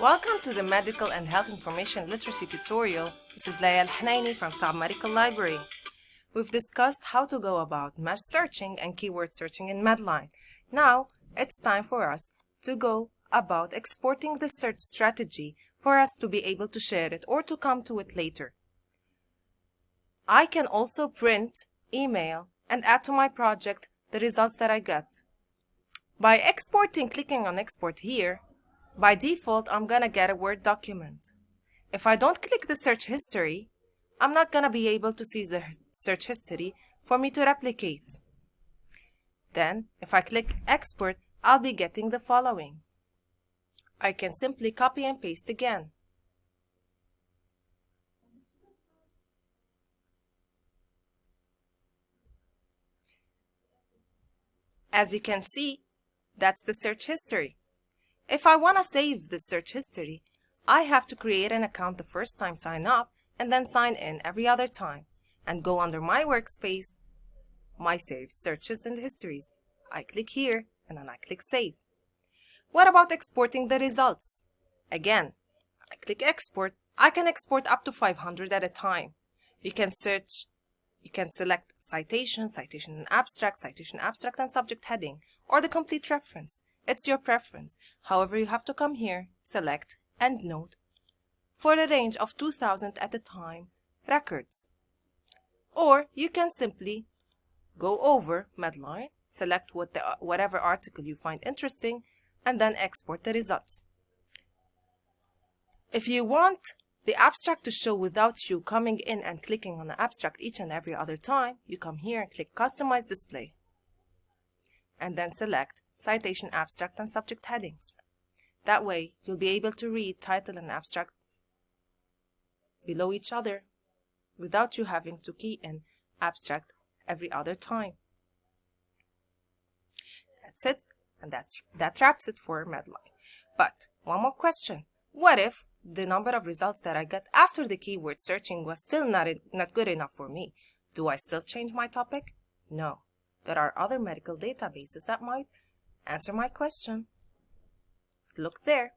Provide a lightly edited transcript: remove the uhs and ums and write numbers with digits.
Welcome to the Medical and Health Information Literacy tutorial. This is Leia Al-Hnaini from Saab Medical Library. We've discussed how to go about mesh searching and keyword searching in Medline. Now, it's time for us to go about exporting the search strategy for us to be able to share it or to come to it later. I can also print, email, and add to my project the results that I got. By clicking on export here, by default, I'm gonna get a Word document. If I don't click the search history, I'm not gonna be able to see the search history for me to replicate. Then, if I click export, I'll be getting the following. I can simply copy and paste again. As you can see, that's the search history. If I want to save the search history, I have to create an account the first time, sign up, and then sign in every other time, and go under my workspace, my saved searches and histories. I click here, and then I click save. What about exporting the results? Again, I click export. I can export up to 500 at a time. You can select citation and abstract, and subject heading, or the complete reference. It's your preference. However, you have to come here, select EndNote for a range of 2000 at a time records. Or you can simply go over Medline, select whatever article you find interesting, and then export the results. If you want the abstract to show without you coming in and clicking on the abstract each and every other time, you come here and click Customize Display, and then select Citation, Abstract, and Subject headings. That way, you'll be able to read title and abstract below each other without you having to key in abstract every other time. That's it, and that wraps it for Medline. But one more question. What if the number of results that I got after the keyword searching was still not good enough for me? Do I still change my topic? No. There are other medical databases that might answer my question. Look there.